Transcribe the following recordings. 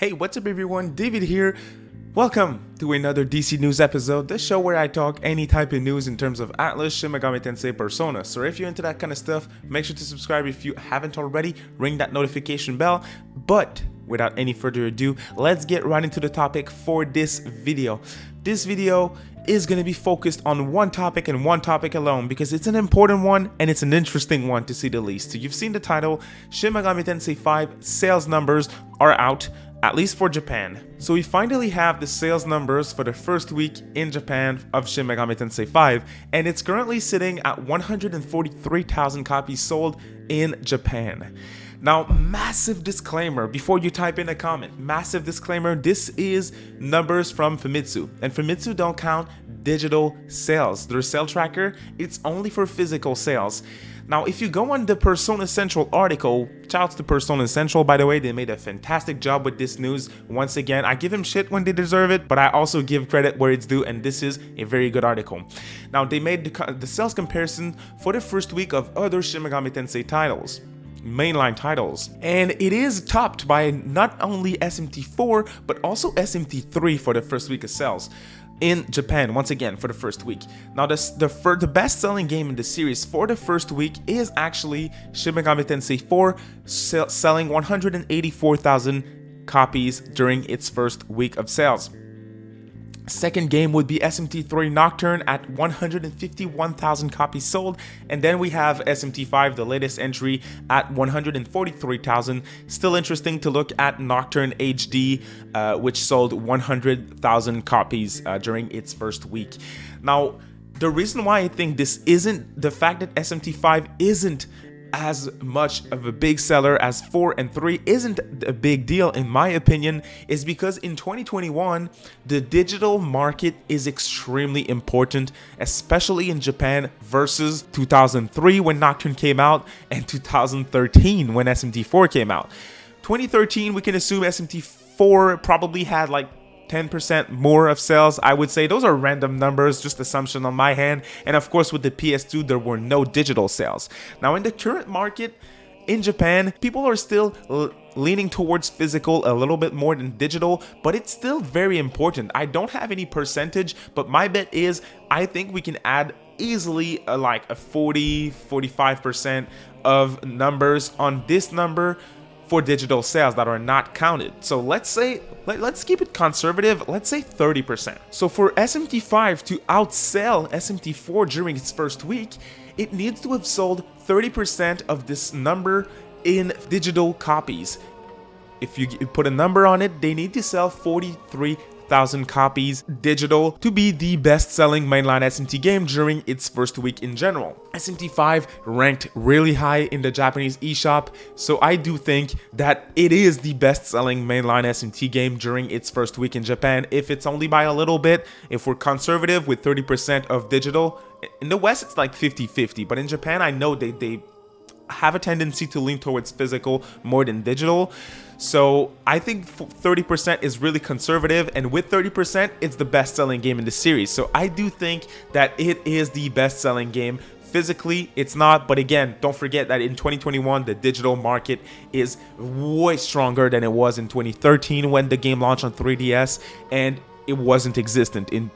Hey, what's up everyone, David here. Welcome to another DC News episode, the show where I talk any type of news in terms of Atlas, Shin Megami Tensei, Persona. So if you're into that kind of stuff, make sure to subscribe if you haven't already, ring that notification bell. But without any further ado, let's get right into the topic for this video. This video is going to be focused on one topic and one topic alone because it's an important one and it's an interesting one to say the least. So you've seen the title, Shin Megami Tensei V sales numbers are out, at least for Japan. So we finally have the sales numbers for the first week in Japan of Shin Megami Tensei V, and it's currently sitting at 143,000 copies sold in Japan. Now, massive disclaimer before you type in a comment, massive disclaimer, this is numbers from Famitsu, and Famitsu don't count digital sales. Their sale tracker, it's only for physical sales. Now, if you go on the Persona Central article, shouts to Persona Central, by the way, they made a fantastic job with this news. Once again, I give them shit when they deserve it, but I also give credit where it's due, and this is a very good article. Now, they made the sales comparison for the first week of other Shin Megami Tensei titles, mainline titles, and it is topped by not only SMT IV, but also SMT III for the first week of sales in Japan, once again, for the first week. Now, the best-selling game in the series for the first week is actually Shin Megami Tensei IV, selling 184,000 copies during its first week of sales. Second game would be SMT III Nocturne at 151,000 copies sold, and then we have SMT V, the latest entry, at 143,000. Still interesting to look at Nocturne HD, which sold 100,000 copies during its first week. Now, the reason why I think this isn't, the fact that SMT V isn't as much of a big seller as 4 and 3 isn't a big deal in my opinion, is because in 2021 the digital market is extremely important, especially in Japan, versus 2003 when Nocturne came out and 2013 when SMT IV came out. 2013, we can assume SMT IV probably had like 10% more of sales, I would say. Those are random numbers, just assumption on my hand. And of course, with the PS2, there were no digital sales. Now, in the current market in Japan, people are still leaning towards physical a little bit more than digital, but it's still very important. I don't have any percentage, but my bet is I think we can add easily like a 40-45% of numbers on this number for digital sales that are not counted. So let's keep it conservative, let's say 30%. So for SMT V to outsell SMT IV during its first week, it needs to have sold 30% of this number in digital copies. If you put a number on it, they need to sell 43,000 copies digital to be the best-selling mainline SMT game during its first week in general. SMT V ranked really high in the Japanese eShop, so I do think that it is the best-selling mainline SMT game during its first week in Japan, if it's only by a little bit. If we're conservative with 30% of digital, in the West it's like 50-50, but in Japan I know they have a tendency to lean towards physical more than digital. So I think 30% is really conservative, and with 30%, it's the best-selling game in the series. So I do think that it is the best-selling game. Physically, it's not, but again, don't forget that in 2021, the digital market is way stronger than it was in 2013 when the game launched on 3DS, and it wasn't existent in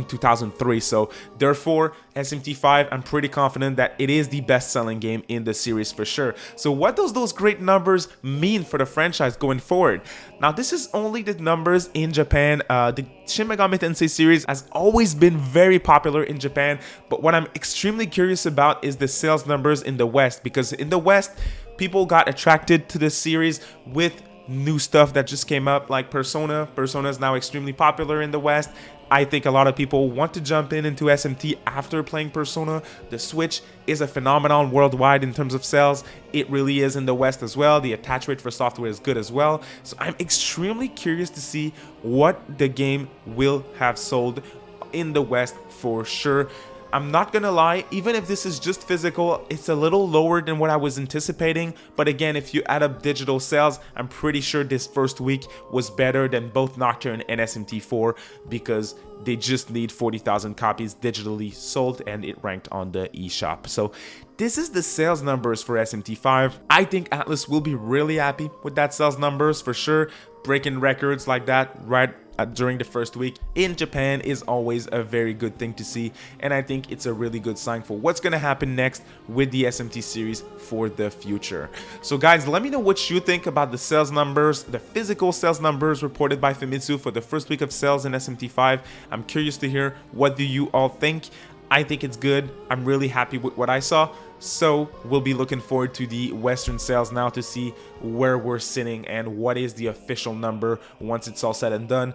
2003. So therefore, SMT V, I'm pretty confident that it is the best-selling game in the series for sure. So what does those great numbers mean for the franchise going forward? Now, this is only the numbers in Japan. The Shin Megami Tensei series has always been very popular in Japan, but what I'm extremely curious about is the sales numbers in the West, because in the West, people got attracted to this series with new stuff that just came up, like Persona. Persona is now extremely popular in the West. I think a lot of people want to jump into SMT after playing Persona. The Switch is a phenomenon worldwide in terms of sales. It really is in the West as well. The attach rate for software is good as well. So I'm extremely curious to see what the game will have sold in the West for sure. I'm not gonna lie, even if this is just physical, it's a little lower than what I was anticipating. But again, if you add up digital sales, I'm pretty sure this first week was better than both Nocturne and SMT IV, because they just need 40,000 copies digitally sold and it ranked on the eShop. So this is the sales numbers for SMT V. I think Atlus will be really happy with that sales numbers for sure. Breaking records like that right during the first week in Japan is always a very good thing to see, and I think it's a really good sign for what's going to happen next with the SMT series for the future. So guys, let me know what you think about the sales numbers, the physical sales numbers reported by Famitsu for the first week of sales in SMT V. I'm curious to hear, what do you all think? I think it's good. I'm really happy with what I saw. So we'll be looking forward to the Western sales now to see where we're sitting and what is the official number once it's all said and done.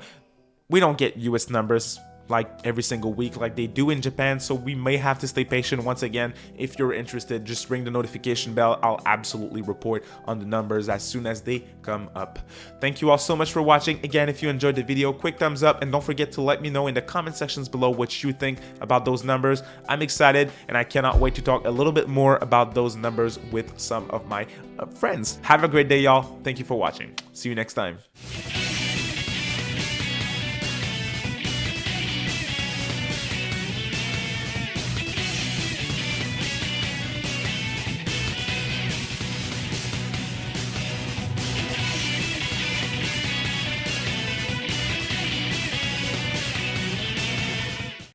We don't get US numbers like every single week like they do in Japan, so we may have to stay patient. Once again, if you're interested, just ring the notification bell. I'll absolutely report on the numbers as soon as they come up. Thank you all so much for watching. Again, if you enjoyed the video, quick thumbs up, and don't forget to let me know in the comment sections below what you think about those numbers. I'm excited and I cannot wait to talk a little bit more about those numbers with some of my friends. Have a great day, y'all. Thank you for watching. See you next time.